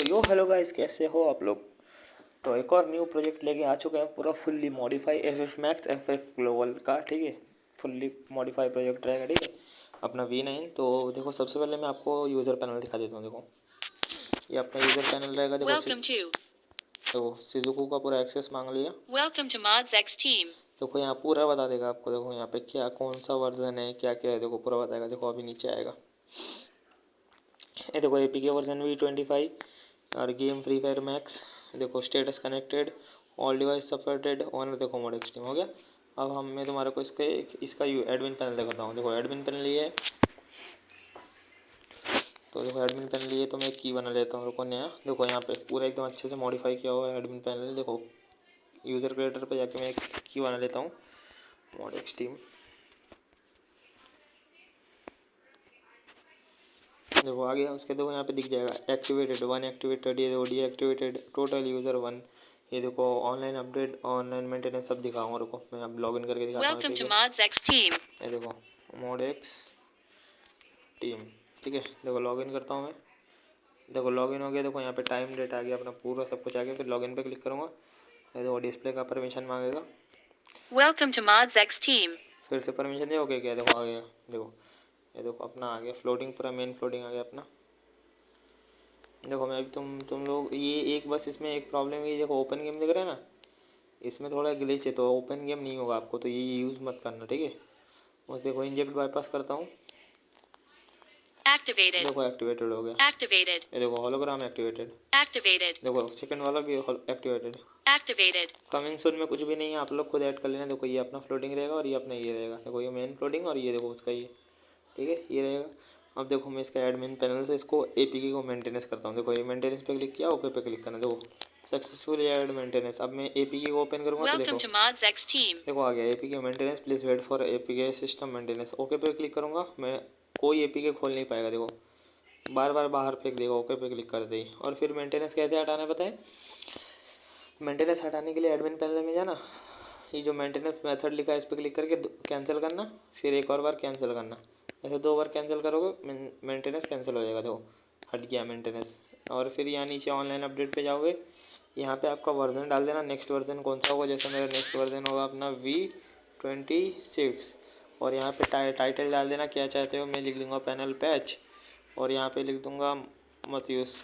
तो यो hello guys, कैसे हो आप लोग। तो एक और न्यू प्रोजेक्ट लेके आ चुके हैं, पूरा fully modify FF max FF global का। ठीक है, फुल्ली मॉडिफाई प्रोजेक्ट रहेगा। ठीक है, अपना V9। तो देखो, सबसे पहले मैं आपको यूज़र पैनल दिखा देता हूँ। देखो, ये अपना यूज़र पैनल रहेगा। देखो सिजुको का पूरा एक्सेस मांग लिया। देखो यहाँ पूरा बता देगा आपको। देखो यहाँ पे क्या कौन सा वर्जन है, क्या क्या है, देखो पूरा बताएगा। देखो अभी नीचे आएगा, ये देखो APK वर्जन V25 और गेम फ्री फायर मैक्स। देखो status connected, all device supported, Honor. देखो मोड एक्सट्रीम हो गया। अब मैं तुम्हारे को इसका एडमिन पैनल दिखाता हूँ। देखो एडमिन पैनल ये है। तो देखो एडमिन पैनल ये, तो मैं की बना लेता हूँ। रुको नया। देखो यहाँ पे पूरा एकदम अच्छे से मॉडिफाई किया हुआ है एडमिन पैनल। देखो यूज़र क्रिएटर पे जाके मैं एक की बना लेता हूँ, मोड एक्सट्रीम। देखो आ गया। उसके देखो यहाँ पे दिख जाएगा एक्टिवेटेड 1 एक्टिवेटेड, ये देखो डीएक्टिवेटेड, टोटल यूज़र 1। ये देखो ऑनलाइन अपडेट, ऑनलाइन मेंटेनेंस सब दिखाऊंगा। रुको मैं अब लॉगिन करके दिखाता हूँ। ये देखो मोड एक्स टीम। ठीक है, देखो लॉगिन करता हूँ मैं। देखो लॉगिन हो गया। देखो यहाँ पे टाइम डेट आ गया अपना, पूरा सब कुछ आ गया। फिर लॉगिन पे क्लिक करूँगा। ये देखो डिस्प्ले का परमिशन मांगेगा। फिर से परमिशन दे। ओके क्या, देखो आ गया। देखो ये देखो अपना आ गया फ्लोटिंग, पूरा मेन फ्लोटिंग आ गया अपना। देखो मैं अभी तुम लोग ये एक बस इसमें एक प्रॉब्लम है। देखो ओपन गेम दिख रहा है ना, इसमें थोड़ा ग्लिच है, तो ओपन गेम नहीं होगा आपको, तो ये यूज़ मत करना। ठीक है, बस देखो इंजेक्ट बाईपास करता हूँ। देखो एक्टिवेटेड हो गया। ये देखो होलोग्राम एक्टिवेटेड। देखो सेकंड वाला भी एक्टिवेटेड। कमिंग सून में कुछ भी नहीं है, आप लोग खुद ऐड कर लेना। देखो ये अपना फ्लोटिंग रहेगा और ये अपना ये रहेगा। देखो ये मेन फ्लोटिंग और ये देखो उसका ये। ठीक है, ये रहेगा। अब देखो मैं इसका एडमिन पैनल से इसको APK को मेंटेनेंस करता हूँ। देखो ये मेंटेनेंस पे क्लिक किया, ओके पे क्लिक करना। देखो सक्सेसफुली ऐड मेंटेनेंस। अब मैं APK को ओपन करूँगा तो देखो आ गया APK maintenance, please wait for APK system maintenance. Okay पे क्लिक करूँगा मैं, कोई APK खोल नहीं पाएगा। देखो बार बार बाहर फेंक देगा। ओके पे क्लिक कर दी। और फिर मेंटेनेंस कैसे हटाना है बताएं। मेंटेनेंस हटाने के लिए एडमिन पैनल में जाना, ये जो मेंटेनेंस मेथड लिखा है इस पर क्लिक करके कैंसिल करना, फिर एक और बार कैंसिल करना। ऐसे 2 बार कैंसिल करोगे मेंटेनेंस कैंसिल हो जाएगा। देखो हट गया मेंटेनेंस। और फिर यहाँ नीचे ऑनलाइन अपडेट पे जाओगे, यहाँ पे आपका वर्जन डाल देना। नेक्स्ट वर्जन कौन सा होगा, जैसे मेरा नेक्स्ट वर्जन होगा अपना V26। और यहाँ पे टाइटल डाल देना क्या चाहते हो। मैं लिख दूँगा पैनल पैच, और यहाँ पे लिख दूँगा मत यूज़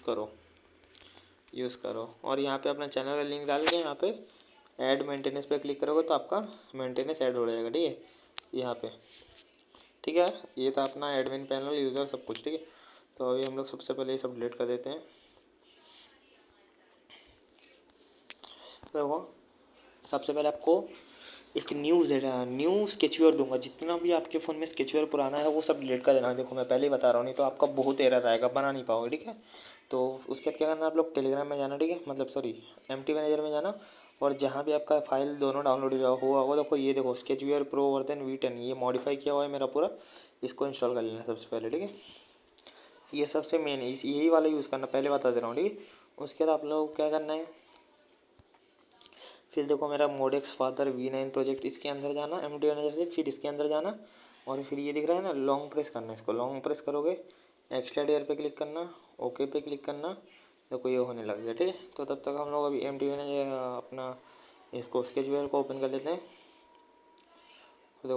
करो। और यहाँ पे अपना चैनल का लिंक डाल के यहाँ पे ऐड मेंटेनेंस पे क्लिक करोगे तो आपका मेंटेनेंस ऐड हो जाएगा। ठीक है यहाँ पे। ठीक है, ये था अपना एडमिन पैनल, यूज़र, सब कुछ। ठीक है, तो अभी हम लोग सबसे पहले ये सब डिलीट कर देते हैं। देखो सबसे पहले आपको एक न्यू स्केचवेयर दूंगा। जितना भी आपके फ़ोन में स्केचवेयर पुराना है वो सब डिलीट कर देना। देखो मैं पहले ही बता रहा हूँ, नहीं तो आपका बहुत एरर आएगा, बना नहीं पाओगे। ठीक है, तो उसके बाद क्या करना, आप लोग टेलीग्राम में जाना। ठीक है, मतलब सॉरी MT मैनेजर में जाना, और जहाँ भी आपका फाइल दोनों डाउनलोड हुआ होगा, देखो ये देखो स्केचवेयर प्रो वर्जन V10, ये मॉडिफाई किया हुआ है मेरा पूरा। इसको इंस्टॉल कर लेना सबसे पहले। ठीक है, ये सबसे मेन है, यही वाला यूज़ करना, पहले बता दे रहा हूँ। ठीक है, उसके बाद आप लोग क्या करना है, फिर देखो मेरा मोडेक्स फादर V9 प्रोजेक्ट, इसके अंदर जाना MT मैनेजर से, फिर इसके अंदर जाना, और फिर ये दिख रहा है ना लॉन्ग प्रेस करना। इसको लॉन्ग प्रेस करोगे, एक्सट्रा एयर पे क्लिक करना, ओके पे क्लिक करना। देखो ये होने लग गया। ठीक है, तो तब तक हम लोग अभी MT मैनेजर अपना इसको स्केचवेयर को ओपन कर लेते हैं। तो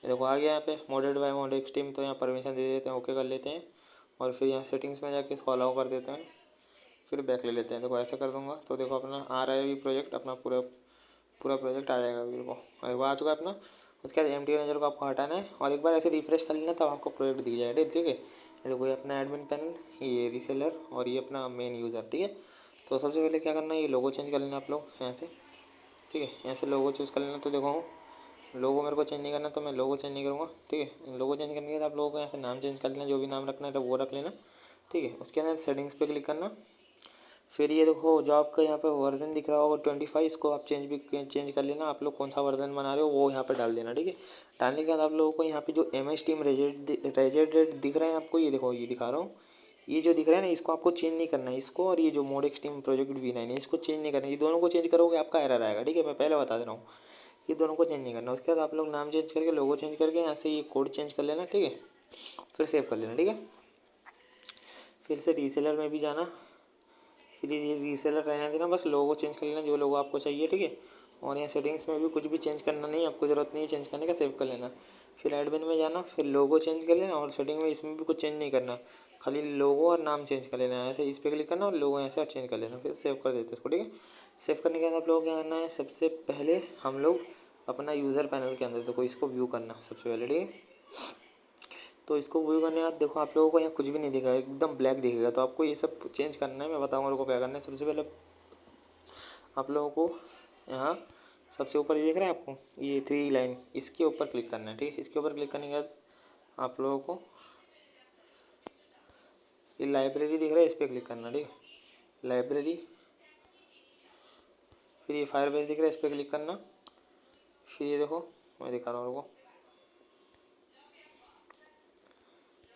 देखो आ गया यहाँ पे मोडेड बाय मोडेक्स टीम, तो यहाँ परमिशन दे देते हैं, ओके कर लेते हैं। और फिर यहाँ सेटिंग्स में जाके इसको अलाउ कर देते हैं, फिर बैक ले लेते हैं। देखो ऐसा कर दूंगा तो देखो अपना आ रहा है अभी प्रोजेक्ट, अपना पूरा प्रोजेक्ट आ जाएगा अभी। वो आ चुका है अपना। उसके बाद MT मैनेजर को आपको हटाना है, और एक बार ऐसे रिफ्रेश कर लेना, तब आपको प्रोजेक्ट दिख जाएगा। ठीक है, देखो ये अपना एडमिन पैनल, ये रीसेलर, और ये अपना मेन यूज़र। ठीक है, तो सबसे पहले क्या करना है, ये लोगो चेंज कर लेना आप लोग यहाँ से। ठीक है, ऐसे लोगो चूज़ कर लेना। तो देखो लोगो मेरे को चेंज नहीं करना, तो मैं लोगो चेंज नहीं करूँगा। ठीक है, लोगो चेंज करने के बाद आप लोगों को यहाँ से नाम चेंज कर लेना, जो भी नाम रखना है तो वो रख लेना। ठीक है, उसके अंदर सेटिंग्स पे क्लिक करना, फिर ये देखो जो आपका यहाँ पे वर्जन दिख रहा होगा 25, इसको आप चेंज कर लेना। आप लोग कौन सा वर्जन बना रहे हो वो यहाँ पे डाल देना। ठीक है, डालने के बाद आप लोगों को यहाँ पे जो MS टीम रेजेडेड दिख रहे हैं आपको, ये देखो ये दिखा रहा हूँ, ये जो दिख रहा है ना, इसको आपको चेंज नहीं करना है इसको। और ये जो मोडेक्स टीम प्रोजेक्ट V9 है, इसको चेंज नहीं करना। ये दोनों को चेंज करोगे आपका एरर आएगा। ठीक है, मैं पहले बता दे रहा हूँ, ये दोनों को चेंज नहीं करना। उसके बाद आप लोग नाम चेंज करके, लोगो चेंज करके, यहाँ से ये कोड चेंज कर लेना। ठीक है, फिर सेव कर लेना। ठीक है, फिर से रीसेलर में भी जाना, फिर ये रीसेलर रहने देना, बस लोगो चेंज कर लेना जो लोगो आपको चाहिए, ठीक है। और यहाँ सेटिंग्स में भी कुछ भी चेंज करना नहीं, आपको ज़रूरत नहीं है चेंज करने का, सेव कर लेना। फिर एडमिन में जाना, फिर लोगो चेंज कर लेना, और सेटिंग में इसमें भी कुछ चेंज नहीं करना, खाली लोगो और नाम चेंज कर लेना है। ऐसे इस पर क्लिक करना और लोगो ऐसे चेंज कर लेना, फिर सेव कर देते हैं इसको, ठीक है। सेव करने के बाद आप लोगों को क्या करना है, सबसे पहले हम लोग अपना यूज़र पैनल के अंदर देखो इसको व्यू करना सबसे पहले, ठीक है। तो इसको व्यू करने के बाद देखो आप लोगों को यहाँ कुछ भी नहीं दिखेगा, एकदम ब्लैक दिखेगा। तो आपको ये सब चेंज करना है, मैं बताऊँगा आपको क्या करना है। सबसे पहले आप लोगों को यहाँ सबसे ऊपर ये दिख रहा है आपको, ये 3 लाइन, इसके ऊपर क्लिक करना है, ठीक है। इसके ऊपर क्लिक करने के बाद आप लोगों को ये लाइब्रेरी दिख रहा है, इस पर क्लिक करना है, ठीक है। लाइब्रेरी, फिर ये फायरबेस दिख रहा है, इस पर क्लिक करना। फिर ये देखो मैं दिखा रहा हूँ आपको,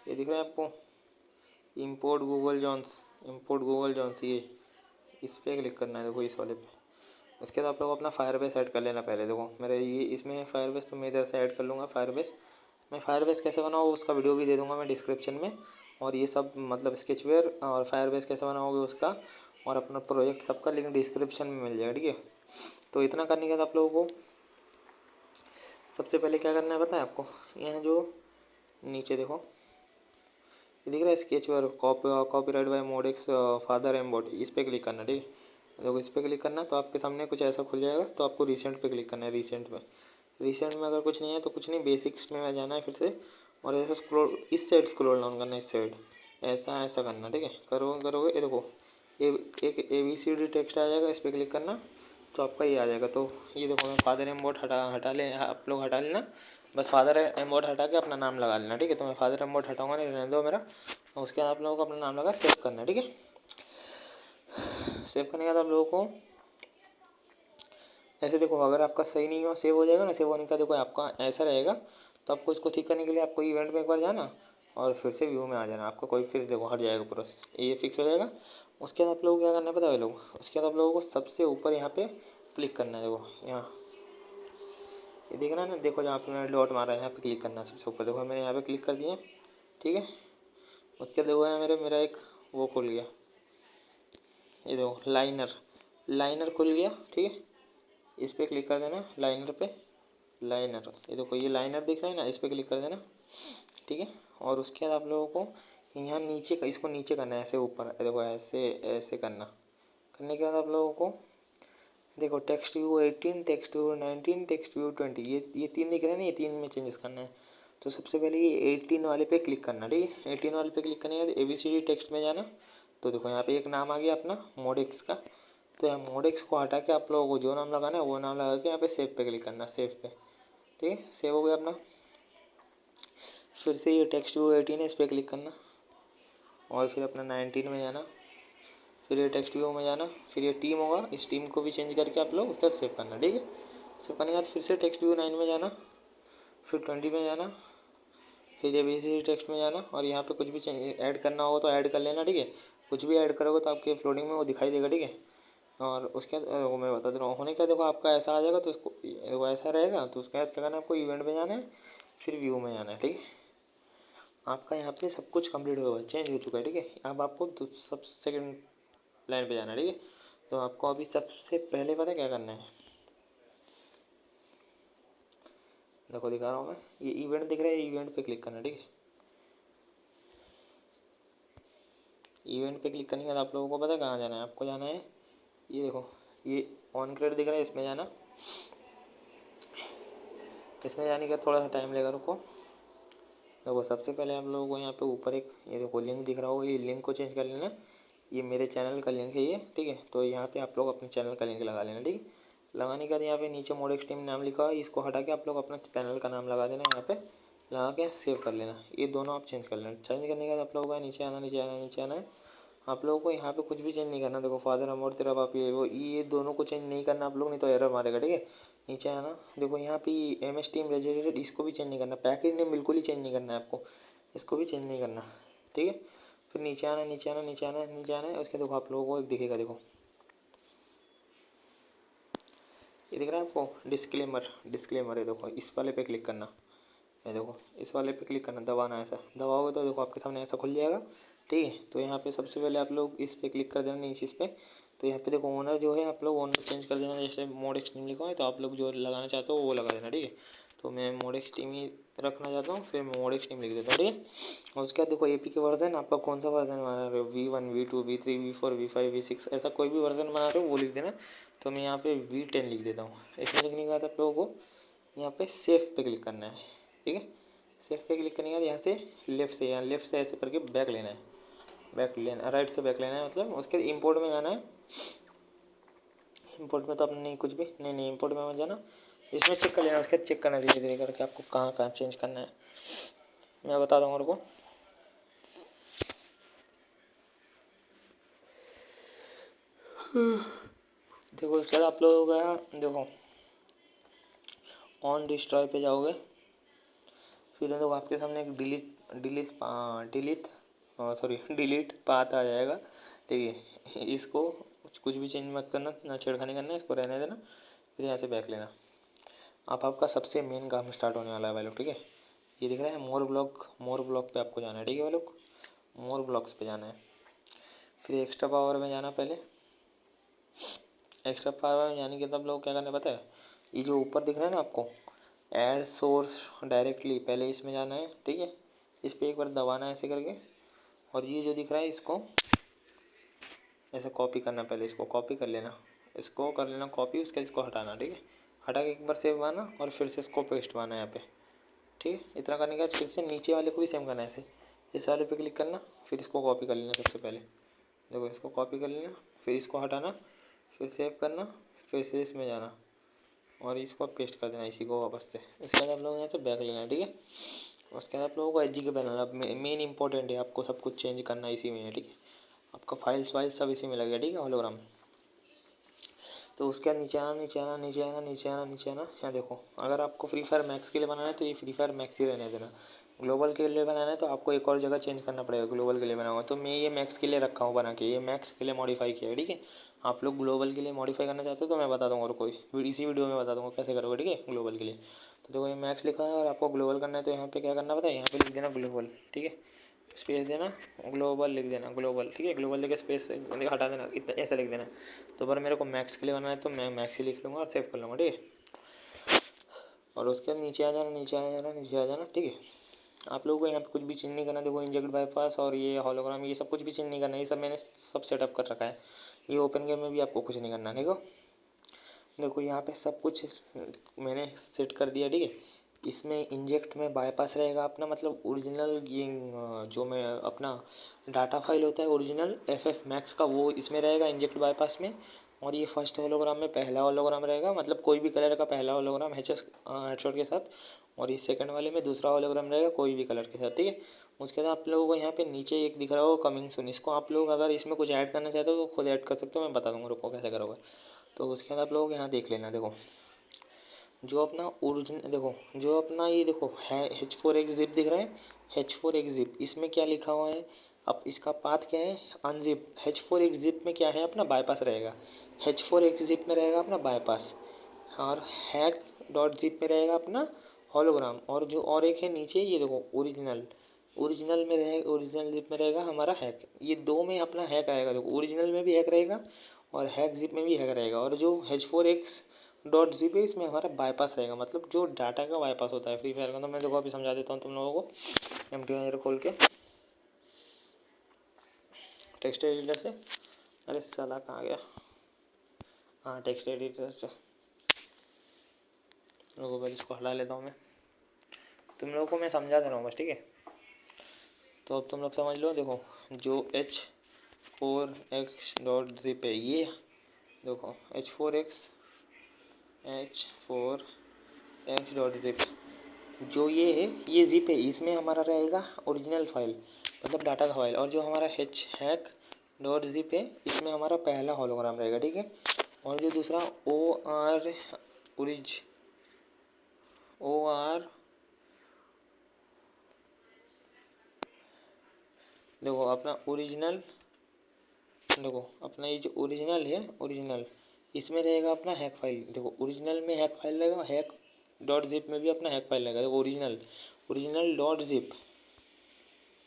ये दिख रहा है आपको इंपोर्ट गूगल जॉन्स, ये इस पर क्लिक करना है, देखो इस वाले पे। उसके बाद आप लोग अपना फायरबेस ऐड कर लेना पहले। देखो मेरे ये इसमें है फायरबेस, तो मैं इधर से ऐड कर लूँगा फायरबेस। मैं फायरबेस कैसे बनाऊँ उसका वीडियो भी दे दूँगा मैं डिस्क्रिप्शन में, और ये सब मतलब स्केचवेयर और फायरबेस कैसे बनाओगे उसका, और अपना प्रोजेक्ट सबका लिंक डिस्क्रिप्शन में मिल जाएगा, ठीक है। तो इतना करने के बाद आप लोगों को सबसे पहले क्या करना है पता है आपको, यहाँ जो नीचे देखो ये दिख रहा है स्केचवेयर कॉपीराइट बाय मोडेक्स फादर एम्बॉट, इस पर क्लिक करना, ठीक है। देखो इस पर क्लिक करना तो आपके सामने कुछ ऐसा खुल जाएगा। तो आपको रिसेंट पे क्लिक करना है, रिसेंट में अगर कुछ नहीं है तो कुछ नहीं, बेसिक्स में जाना है फिर से, और ऐसा स्क्रॉल इस साइड स्क्रॉल डाउन करना है, इस साइड ऐसा ऐसा करना, ठीक है। करोगे ये देखो एक ABCD टेक्स्ट आ जाएगा, इस पर क्लिक करना तो आपका ये आ जाएगा। तो ये देखो मैं फादर एम्बॉट हटा ले, आप लोग हटा लेना, बस फादर एम्बॉट हटा के अपना नाम लगा लेना, ठीक है। तो मैं फादर एम्बॉट हटाऊंगा नहीं, रहने दो मेरा। उसके बाद आप लोगों को अपना नाम लगा सेव करना है, ठीक है। सेव करने के बाद आप लोगों को ऐसे देखो, अगर आपका सही नहीं हो सेव हो जाएगा ना, सेव होने का देखो आपका ऐसा रहेगा। तो आपको इसको ठीक करने के लिए आपको इवेंट में एक बार जाना और फिर से व्यू में आ जाना, आपका कोई फिर देखो हट जाएगा पूरा, ये फिक्स हो जाएगा। उसके बाद आप लोगों को क्या करना है पता है लोग, उसके बाद आप लोगों को सबसे ऊपर यहाँ पे क्लिक करना है, देखो यहाँ ये दिख रहा है ना, देखो जहाँ पे मैंने डॉट मारा है यहाँ पे क्लिक करना है सबसे ऊपर। देखो मैंने यहाँ पे क्लिक कर दिया, ठीक है। उसके बाद देखो यहाँ मेरा एक वो खुल गया, ये देखो लाइनर खुल गया, ठीक है। इस पर क्लिक कर देना लाइनर, ये देखो ये लाइनर दिख रहा है ना, इस पर क्लिक कर देना, ठीक है। और उसके बाद आप लोगों को यहाँ नीचे का इसको नीचे करना है, ऐसे ऊपर देखो ऐसे ऐसे करने के बाद आप लोगों को देखो text view 18, text view 19, text view 20, ये 3 दिख रहे हैं ना, ये 3 में चेंजेस करना है। तो सबसे पहले ये 18 वाले पे क्लिक करना, ठीक है। 18 वाले पे क्लिक करने के बाद ABCD टेक्स्ट में जाना। तो देखो यहाँ पे एक नाम आ गया अपना मोडेक्स का। तो यहाँ मोडेक्स को हटा के आप लोगों को जो नाम लगाना है वो नाम लगा के यहाँ पे सेव पे क्लिक करना, सेव पे, ठीक है। सेव हो गया अपना। फिर से ये टेक्स्ट व्यू 18 है, इस पर क्लिक करना और फिर अपना 19 में जाना, फिर ये टेक्स्ट व्यू में जाना, फिर ये टीम होगा, इस टीम को भी चेंज करके आप लोग उसका सेव करना, ठीक है। सेव करने के बाद फिर से टेक्स्ट व्यू 9 में जाना, फिर 20 में जाना, फिर ABCD टेक्स्ट में जाना, और यहाँ पे कुछ भी ऐड करना होगा तो ऐड कर लेना, ठीक है। कुछ भी ऐड करोगे तो आपके फ्लोटिंग में वो दिखाई देगा, ठीक है। और उसके बाद वो मैं बता दे रहा हूँ होने का, देखो आपका ऐसा आ जाएगा तो उसको देखो ऐसा रहेगा। तो उसके बाद क्या करना है आपको, इवेंट में जाना है, फिर व्यू में जाना है, ठीक है। आपका यहाँ पे सब कुछ कंप्लीट होगा, चेंज हो चुका है, ठीक है। अब आपको सब सेकंड लाइन पे जाना है, ठीक है। तो आपको अभी सबसे पहले पता है क्या करना है, देखो दिखा रहा हूँ मैं, ये इवेंट दिख रहा है, इवेंट पे क्लिक करना, ठीक है। इवेंट पे क्लिक करने के बाद आप लोगों को पता है कहाँ जाना है, आपको जाना है ये देखो ये ऑन क्रेडिट दिख रहा है, इसमें जाना। इसमें जाने का थोड़ा सा टाइम लेगा, रुको। देखो सबसे पहले आप लोगों को यहाँ पे ऊपर एक ये देखो लिंक दिख रहा होगा, ये लिंक को चेंज कर लेना। ये मेरे चैनल का लिंक है ये, ठीक है। तो यहाँ पे आप लोग अपने चैनल का लिंक लगा लेना, ठीक है। लगाने के बाद यहाँ पे नीचे मोडेक्स टीम नाम लिखा हुआ है, इसको हटा के आप लोग अपना चैनल का नाम लगा देना, यहाँ पे लगा के सेव कर लेना। ये दोनों आप चेंज कर लेना। चेंज करने के बाद आप लोगों का नीचे आना है। आप लोगों को यहाँ पे कुछ भी चेंज नहीं करना। देखो फादर अमोर तेरा बाप, ये दोनों को चेंज नहीं करना आप लोग, नहीं तो एरर मारेगा, ठीक है। नीचे आना, देखो यहाँ पे MS टीम रजिस्टर्ड, इसको भी चेंज नहीं करना। पैकेज नेम बिल्कुल ही चेंज नहीं करना है आपको, इसको भी चेंज नहीं करना, ठीक है। फिर नीचे आना है। उसके देखो आप लोगों को एक दिखेगा, देखो ये दिख रहा है आपको डिस्क्लेमर है, देखो इस वाले पे क्लिक करना। ये देखो इस वाले पे क्लिक करना, दबाना, ऐसा दबाओगे तो देखो आपके सामने ऐसा खुल जाएगा। ठीक है। तो यहाँ पे सबसे पहले आप लोग इस पर क्लिक कर देना नीचे इस पर। तो यहाँ पे देखो ओनर जो है आप लोग ओनर चेंज कर देना, जैसे मोड एक्सट्रीम लिखा है तो आप लोग जो लगाना चाहते हो वो लगा देना, ठीक है। तो मैं मोड एक्सट्रीम ही रखना चाहता हूँ, फिर मैं मोड एक्सट्रीम लिख देता हूँ, ठीक है। और उसके बाद देखो एपी के वर्जन आपका कौन सा वर्जन बना रहे हो, V1 V2 V3 V4 V5 V6 ऐसा कोई भी वर्जन बना रहे हो वो लिख देना। तो मैं यहाँ पे V10 लिख देता हूँ। इसमें लिखने के बाद आप लोगों को यहाँ पे सेव पे क्लिक करना है, ठीक है। सेव पे क्लिक करने के बाद यहाँ से लेफ्ट से ऐसे करके बैक लेना है, बैक लेना राइट से बैक लेना है मतलब। उसके बाद इंपोर्ट में जाना है। इंपोर्ट में तो आपने नहीं कुछ भी नहीं इंपोर्ट में मत जाना, इसमें चेक कर लेना। उसके बाद चेक करना धीरे धीरे करके आपको कहाँ कहाँ चेंज करना है, मैं बता दूँगा आपको। देखो उसके बाद आप लोगों का देखो ऑन डिस्ट्रॉय पे जाओगे, फिर देखो आपके सामने एक डिलीट पाथ आ जाएगा, ठीक है। इसको कुछ भी चेंज मत करना, ना छेड़खानी करना, इसको रहने देना। फिर यहाँ से बैक लेना। अब आपका सबसे मेन काम स्टार्ट होने वाला है भाई लोग, ठीक है। ये दिख रहा है मोर ब्लॉक पे आपको जाना है, ठीक है भाई लोग। मोर ब्लॉक्स पे जाना है, फिर एक्स्ट्रा पावर में जाना। पहले एक्स्ट्रा पावर में जाने के तब लोग क्या करना पता है, ये जो ऊपर दिख रहा है ना आपको ऐड सोर्स डायरेक्टली, पहले इसमें जाना है, ठीक है। इस पर एक बार दबाना है ऐसे करके, और ये जो दिख रहा है इसको ऐसे कॉपी करना। पहले इसको कॉपी कर लेना, इसको कर लेना कॉपी, उसके इसको हटाना, ठीक है। हटा के एक बार सेव आना और फिर से इसको पेस्ट माना यहाँ पे, ठीक है। इतना करने के बाद फिर से नीचे वाले को भी सेम करना है ऐसे, इस वाले पे क्लिक करना, फिर इसको कॉपी कर लेना। सबसे पहले देखो इसको कॉपी कर लेना, फिर इसको हटाना, फिर सेव करना, फिर से इसमें जाना और इसको पेस्ट कर देना इसी को वापस से। उसके बाद आप लोग यहाँ से बैक लेना, ठीक है। उसके बाद आप लोगों को एच के बनाना। अब मेन इंपॉर्टेंट है, आपको सब कुछ चेंज करना इसी में है, ठीक है। आपका फाइल्स सब इसी में लगेगा, ठीक है, होलोग्राम। तो उसके बाद नीचे आना। यहाँ देखो अगर आपको फ्री फायर मैक्स के लिए बनाना है तो ये फ्री फायर मैक्स ही रहने देना। ग्लोबल के लिए बनाना है तो आपको एक और जगह चेंज करना पड़ेगा। ग्लोबल के लिए बनाऊंगा तो मैं ये मैक्स के लिए रखा हूँ बना के, ये मैक्स के लिए मॉडिफाई किया है, ठीक है। आप लोग ग्लोबल के लिए मॉडिफाई करना चाहते हो तो मैं बता दूँगा, और कोई इसी वीडियो में बता दूँगा कैसे करोगे, ठीक है, ग्लोबल के लिए। तो देखो ये मैक्स लिखा है और आपको ग्लोबल करना है तो यहाँ पे क्या करना पता है, यहाँ पे लिख देना ग्लोबल, ठीक है। स्पेस देना, ग्लोबल लिख देना, ग्लोबल, ठीक है। ग्लोबल लेके स्पेस हटा देना, इतना ऐसा लिख देना। तो पर मेरे को मैक्स के लिए बनाना है तो मैं मैक्स ही लिख लूँगा और सेव कर लूँगा, ठीक है। और उसके बाद नीचे आ जाना, ठीक है। आप लोगों को यहाँ पे कुछ भी चेंज नहीं करना। देखो इंजेक्ट बाईपास और ये हॉलोग्राम ये सब कुछ भी चेंज नहीं करना, ये सब मैंने सब सेटअप कर रखा है। ये ओपन गेम में भी आपको कुछ नहीं करना, देखो यहाँ पे सब कुछ मैंने सेट कर दिया, ठीक है। इसमें इंजेक्ट में बाईपास रहेगा अपना, मतलब ओरिजिनल ये जो मैं अपना डाटा फाइल होता है ओरिजिनल FF मैक्स का वो इसमें रहेगा इंजेक्ट बाईपास में। और ये फर्स्ट होलोग्राम में पहला होलोग्राम रहेगा, मतलब कोई भी कलर का पहला होलोग्राम हेडशॉट के साथ। और इस सेकंड वाले में दूसरा होलोग्राम रहेगा कोई भी कलर के साथ, ठीक है। उसके बाद आप लोगों को यहाँ पे नीचे एक दिख रहा होगा कमिंग सून, इसको आप लोग अगर इसमें कुछ ऐड करना चाहते हो तो खुद ऐड कर सकते हो, मैं बता दूँगा, रुको कैसे करोगे। तो उसके बाद आप लोग यहाँ देख लेना। देखो जो अपना ओरिजिन देखो जो अपना ये देखो है H4X जिप दिख रहा है, H4X जिप, इसमें क्या लिखा हुआ है, अब इसका पाथ क्या है अनजिप। H4X जिप में क्या है अपना बाईपास रहेगा, H4X जिप में रहेगा अपना बाईपास, और हैक डॉट जिप में रहेगा अपना हॉलोग्राम। और जो और एक है नीचे ये देखो ओरिजिनल में रहेगा, ओरिजिनल जिप में रहेगा हमारा हैक। ये दो में अपना हैक आएगा, देखो ओरिजिनल में भी हैक रहेगा और हैक जिप में भी हैक रहेगा। और जो H4X डॉट जिप है इसमें हमारा बाईपास रहेगा, मतलब जो डाटा का बाईपास होता है फ्री फायर का। तो मैं देखो अभी समझा देता हूँ तुम लोगों को, MTNR खोल के टेक्स्ट एडिटर से, अरे साला कहाँ गया, हाँ टेक्स्ट एडिटर से लोगों पहले इसको हटा लेता हूँ मैं, तुम लोगों को मैं समझा दे रहा हूँ बस, ठीक है। तो अब तुम लोग समझ लो। देखो जो H4X डॉट जिप है ये देखो H4X डॉट जिप, जो ये है ये जिप है, इसमें हमारा रहेगा ओरिजिनल फाइल मतलब डाटा का फाइल। और जो हमारा हैक डॉट जिप है इसमें हमारा पहला होलोग्राम रहेगा, ठीक है। और जो दूसरा OR देखो अपना ओरिजिनल, देखो अपना ये जो ओरिजिनल इसमें रहेगा अपना हैक फाइल। देखो ओरिजिनल में हैक फाइल रहेगा, हैक डॉट जिप में भी अपना हैक फाइल रहेगा। देखो ओरिजिनल डॉट जिप,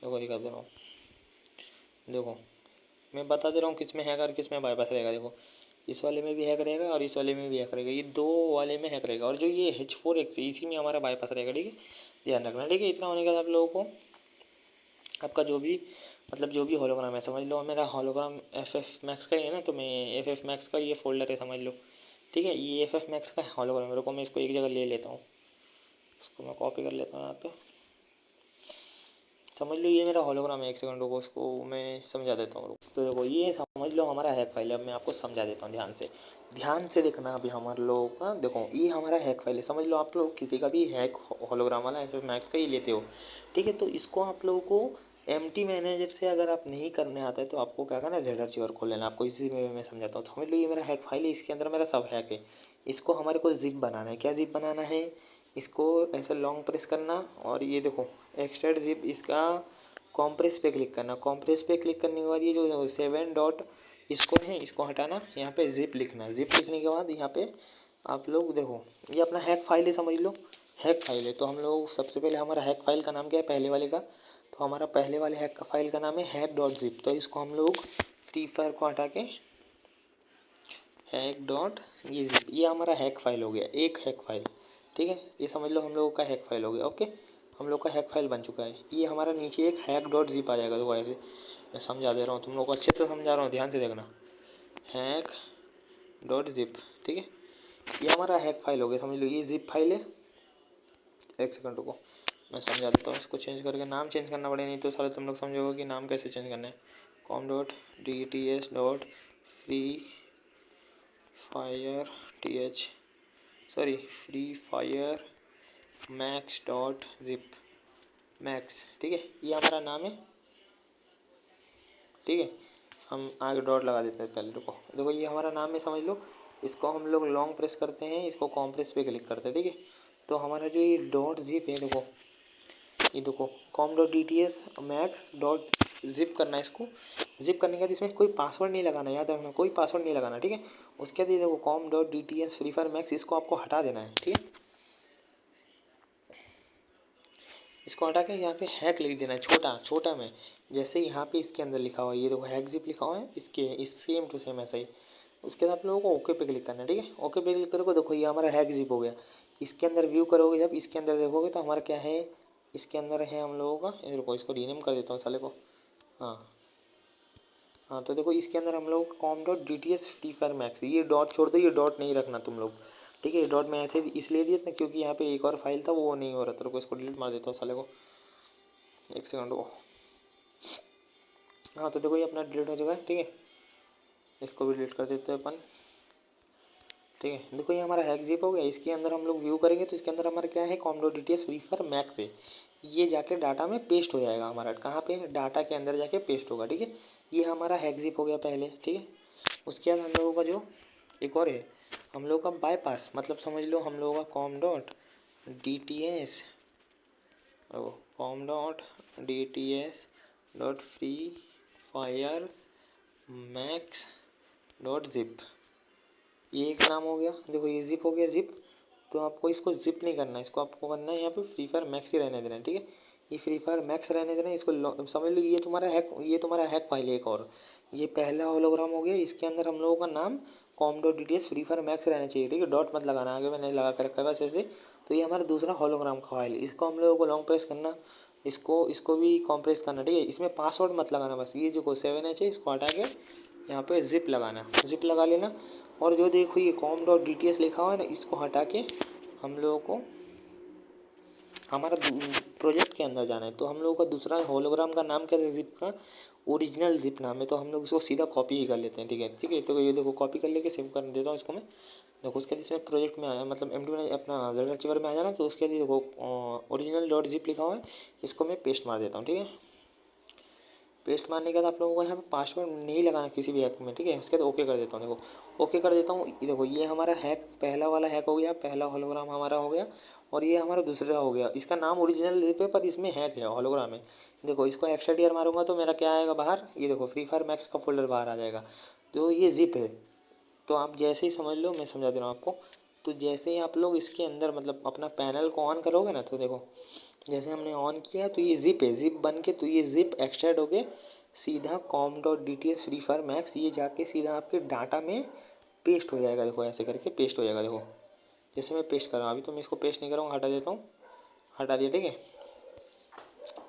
देखो दिखा दे रहा हूँ, देखो मैं बता दे रहा हूँ किस में हैक और किस में बाईपास रहेगा। देखो इस वाले में भी हैक रहेगा और इस वाले में भी हैक रहेगा, ये दो वाले में हैक रहेगा, और जो ये H4X इसी में हमारा बाईपास रहेगा। ठीक है, ध्यान रखना। ठीक है, इतना होने के बाद आप लोगों को आपका जो भी मतलब जो भी होलोग्राम है, समझ लो मेरा होलोग्राम FF Max का ही है ना, तो मैं FF Max का ये फोल्डर है समझ लो। ठीक है, ये FF Max का होलोग्राम, मेरे को मैं इसको एक जगह ले लेता हूँ, इसको मैं कॉपी कर लेता हूँ यहाँ पे। समझ लो ये मेरा होलोग्राम है, एक सेकंड रुको, उसको मैं समझा देता हूँ। तो देखो ये समझ लो हमारा हैक फाइल है। अब मैं आपको समझा देता हूँ, ध्यान से देखना। अभी हमारे लोगों का देखो ये हमारा हैक फाइल है। समझ लो आप लोग किसी का भी हैक होलोग्राम वाला FF Max का ही लेते हो। ठीक है, तो इसको आप लोगों को MT मैनेजर से अगर आप नहीं करने आता है तो आपको क्या करना है, ZArchiver खोल लेना। आपको इसी में मैं समझाता हूँ। समझ लो ये मेरा हैक फाइल है, इसके अंदर मेरा सब हैक है। इसको हमारे को जिप बनाना है। क्या जिप बनाना है, इसको ऐसे लॉन्ग प्रेस करना और ये देखो एक्सट्रैक्ट जिप, इसका कॉम्प्रेस पे क्लिक करना। कॉम्प्रेस पे क्लिक करने के बाद ये जो 7 डॉट इसको है, इसको हटाना, यहाँ पे जिप लिखना। जिप लिखने के बाद यहाँ पे आप लोग देखो ये अपना हैक फाइल है, समझ लो हैक फाइल है। तो हम लोग सबसे पहले हमारा हैक फाइल का नाम क्या है, पहले वाले का, तो हमारा पहले वाले हैक का फाइल का नाम है हैक डॉट जिप। तो इसको हम लोग फ्री फायर को हटा के हैक डॉट ये जिप, ये हमारा हैक फाइल हो गया, एक हैक फाइल। ठीक है, ये समझ लो हम लोगों का हैक फाइल हो गया। ओके, हम लोग का हैक फाइल बन चुका है। ये हमारा नीचे एक हैक डॉट जिप आ जाएगा। देखो ऐसे मैं समझा दे रहा हूँ, तुम लोग को अच्छे से समझा रहा हूँ, ध्यान से देखना। हैक डॉट जिप, ठीक है, ये हमारा हैक फाइल हो गया। समझ लो ये जिप फाइल है। एक सेकंड रुको, मैं समझा देता हूँ। इसको चेंज करके नाम चेंज करना पड़ेगा, नहीं तो सारे तुम लोग समझोगे कि नाम कैसे चेंज करना है। Free Fire max dot zip max. ठीक है, ये हमारा नाम है। ठीक है, हम आगे डॉट लगा देते हैं पहले। देखो ये हमारा नाम है, समझ लो। इसको हम लोग लॉन्ग प्रेस करते हैं, इसको कॉम्प्रेस पे क्लिक करते हैं। ठीक है, तो हमारा जो ये डॉट जिप है, देखो ये देखो com.dts/max.zip करना है। इसको जिप करने के बाद इसमें कोई पासवर्ड नहीं लगाना, याद रखना कोई पासवर्ड नहीं लगाना। ठीक है, उसके बाद ये देखो com.dts फ्री फायर मैक्स, इसको आपको हटा देना है। ठीक है, इसको हटा के यहाँ पे हैक लिख देना है, छोटा छोटा में, जैसे यहाँ पे इसके अंदर लिखा हुआ है। ये देखो हैक जिप लिखा हुआ है, इसके इस सेम टू सेम ऐसा ही। उसके बाद आप लोगों को ओके पे क्लिक करना है। ठीक है, ओके पे क्लिक करोगे, देखो ये हमारा हैक जिप हो गया। इसके अंदर व्यू करोगे, जब इसके अंदर देखोगे तो हमारा क्या है, इसके अंदर है हम लोगों का, ये देखो इसको रीनेम कर देता हूँ साले को। हाँ हाँ, तो देखो इसके अंदर हम लोग com.dts फ्री फायर मैक्स, ये डॉट छोड़ दो, ये डॉट नहीं रखना तुम लोग। ठीक है, डॉट में ऐसे इसलिए दिया था क्योंकि यहाँ पे एक और फाइल था वो नहीं हो रहा था। इसको डिलीट मार देता हूँ साले को, एक सेकंड को। हाँ, तो देखो ये अपना डिलीट हो चुका है। ठीक है, इसको भी डिलीट कर देते हैं अपन। ठीक है, देखो ये हमारा हैक जिप हो गया। इसके अंदर हम लोग व्यू करेंगे तो इसके अंदर हमारा क्या है, com.dts फ्री फायर मैक्स है। ये जाके डाटा में पेस्ट हो जाएगा हमारा, कहाँ पे, डाटा के अंदर जाके पेस्ट होगा। ठीक है, ये हमारा हैक जिप हो गया पहले। ठीक है, उसके बाद हम लोगों का जो एक और है, हम लोग का बाईपास, मतलब समझ लो हम लोगों का com.dts.free-fire-max.zip, ये एक नाम हो गया। देखो ये जिप हो गया, जिप। तो आपको इसको जिप नहीं करना है, इसको आपको करना है यहाँ पे फ्री फायर मैक्स ही रहने देना है। ठीक है, ये फ्री फायर मैक्स रहने देना है। इसको समझ लो ये तुम्हारा हैक फाइल है एक और। ये पहला होलोग्राम हो गया, इसके अंदर हम लोगों का नाम com.dts फ्री फायर मैक्स रहना चाहिए। ठीक है, डॉट मत लगाना, आगे मैंने लगा कर रखा है बस ऐसे। तो ये हमारा दूसरा होलोग्राम का फाइल है, इसको हम लोगों को लॉन्ग प्रेस करना, इसको भी कॉम्प्रेस करना। ठीक है, इसमें पासवर्ड मत लगाना, बस ये जो 7H है इसको हटा के यहाँ पे जिप लगाना, जिप लगा लेना। और जो देखो ये com.dts लिखा हुआ है ना, इसको हटा के हम लोगों को हमारा प्रोजेक्ट के अंदर जाना है। तो हम लोगों का दूसरा होलोग्राम का नाम क्या है, जिप का ओरिजिनल जिप नाम है। तो हम लोग इसको सीधा कॉपी ही कर लेते हैं। ठीक है, ठीक है, तो ये देखो कॉपी कर लेके सेव कर देता हूँ इसको मैं। देखो उसके बाद इसमें प्रोजेक्ट में आया, मतलब MT में अपना ZArchiver में आ जाना। तो उसके बाद देखो ओरिजिनल डॉट जिप लिखा हुआ है, इसको मैं पेस्ट मार देता हूँ। ठीक है, पेस्ट मारने के बाद आप लोगों को यहाँ पे पासवर्ड नहीं लगाना किसी भी हैक में। ठीक है, उसके बाद ओके कर देता हूँ। देखो ओके कर देता हूँ, देखो ये हमारा हैक पहला वाला हैक हो गया, पहला होलोग्राम हमारा हो गया। और ये हमारा दूसरा हो गया, इसका नाम ओरिजिनल जिप है पर इसमें हैक है, होलोग्राम है। देखो इसको एक्सट्रैक्ट मारूंगा तो मेरा क्या आएगा बाहर, ये देखो फ्री फायर मैक्स का फोल्डर बाहर आ जाएगा। तो ये जिप है। तो आप जैसे ही समझ लो, मैं समझा दे रहा हूँ आपको। तो जैसे ही आप लोग इसके अंदर मतलब अपना पैनल को ऑन करोगे ना, तो देखो जैसे हमने ऑन किया तो ये जिप है, जिप बन के तो ये जिप एक्सट्रैक्ट होके सीधा com.dts फ्री फायर मैक्स ये जाके सीधा आपके डाटा में पेस्ट हो जाएगा। देखो ऐसे करके पेस्ट हो जाएगा। देखो जैसे मैं पेस्ट कर रहा हूँ, अभी तो मैं इसको पेस्ट नहीं करूँगा, हटा देता हूँ, हटा दिया, ठीक है।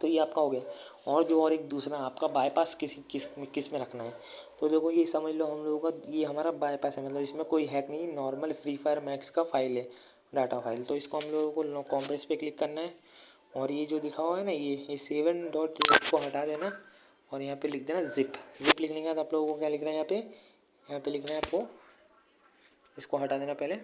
तो ये आपका हो गया। और जो और एक दूसरा आपका बाईपास किस में रखना है, तो देखो ये समझ लो हम लोगों का ये हमारा बाईपास है, मतलब इसमें कोई हैक नहीं, नॉर्मल फ्री फायर मैक्स का फाइल है, डाटा फाइल। तो इसको हम लोगों को कॉम्प्रेस पे क्लिक करना है और ये जो दिखा हुआ है ना ये 7.zip को हटा देना और यहाँ पे लिख देना जिप। जिप लिखने के बाद आप लोगों को क्या लिख रहा है यहाँ पे लिख रहे हैं आपको, इसको हटा देना पहले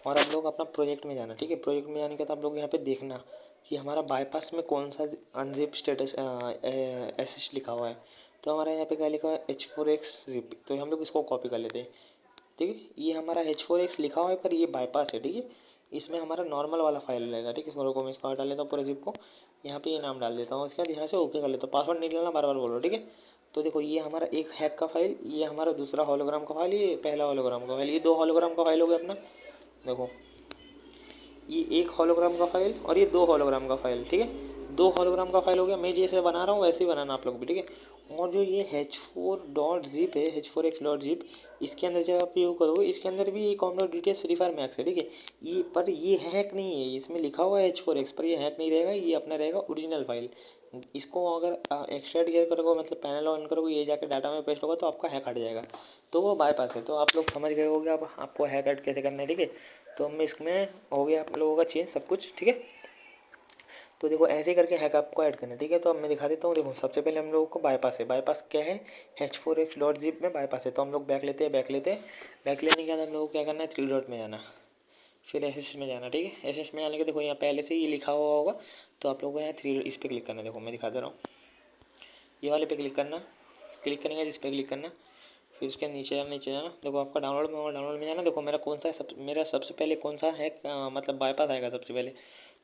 और आप लोग अपना प्रोजेक्ट में जाना, ठीक है। प्रोजेक्ट में जाने के बाद आप लोग यहाँ पे देखना कि हमारा बाईपास में कौन सा अनजिप स्टेटस एसिस्ट लिखा हुआ है। तो हमारा यहाँ पे क्या लिखा हुआ है H4X जिप, तो हम लोग इसको कॉपी कर लेते हैं, ठीक है। ये हमारा H4X लिखा हुआ है पर ये बाईपास है, ठीक है। इसमें हमारा नॉर्मल वाला फाइल रहेगा, ठीक है। इसको रुको मैं इसको हटा लेता हूँ पूरे जिप को, यहाँ पे ये नाम डाल देता हूँ, उसके बाद यहाँ से ओके कर लेता हूँ। पासवर्ड नहीं डालना, बार बार बोलो, ठीक है। तो देखो ये हमारा एक हैक का फाइल, ये हमारा दूसरा होलोग्राम का फाइल, ये पहला होलोग्राम का फाइल, ये 2 होलोग्राम का फाइल हो गया अपना। देखो ये एक होलोग्राम का फाइल और ये 2 होलोग्राम का फाइल, ठीक है। 2 होलोग्राम का फाइल हो गया। मैं जैसे बना रहा हूँ वैसे ही बनाना आप लोग भी, ठीक है। और जो ये H4.zip है, H4x.zip, इसके अंदर जब आप यूज करोगे इसके अंदर भी ये com.dts फ्री फायर मैक्स है, ठीक है। ये पर ये हैक नहीं है, इसमें लिखा हुआ है H4x पर ये हैक नहीं रहेगा, ये अपना रहेगा ओरिजिनल फाइल। इसको अगर एक्सट्रैक्ट किया करोगे, मतलब पैनल ऑन करोगे, ये जाके डाटा में पेस्ट होगा तो आपका हैक हट जाएगा, तो वो बाईपास है। तो आप लोग समझ गए होगे अब आपको हैक हट कैसे करना है, ठीक है। तो मैं इसमें हो गया आप लोगों का चेंज सब कुछ, ठीक है। तो देखो ऐसे करके हैक आपको ऐड करना है, ठीक है। तो अब मैं दिखा देता हूँ। देखो सबसे पहले हम लोगों को बाईपास है, बाईपास क्या है H4x.zip में बाईपास है। तो हम लोग बैक लेते हैं, बैक लेने के बाद हम लोगों को क्या करना है 3 डॉट में जाना, फिर एसेस में जाना, ठीक है। एसेस में जाने के देखो यहाँ पहले से ये लिखा हुआ होगा, तो आप लोगों को यहाँ 3 इस पर क्लिक करना है। देखो मैं दिखा दे रहा हूँ, ये वाले पे क्लिक करना, क्लिक करने के बाद इस पर क्लिक करना, फिर उसके नीचे जाना। देखो आपका डाउनलोड में होगा, डाउनलोड में जाना। देखो मेरा कौन सा है, मेरा सबसे पहले कौन सा है मतलब बाईपास आएगा सबसे पहले,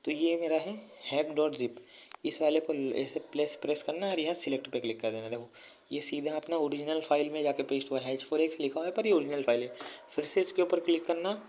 तो ये मेरा है hack.zip। इस वाले को ऐसे प्रेस करना और यहाँ सिलेक्ट पे क्लिक कर देना। देखो ये सीधा अपना ओरिजिनल फाइल में जाके पेस्ट हुआ है, H4x लिखा हुआ है पर ये ओरिजिनल फाइल है। फिर से इसके ऊपर क्लिक करना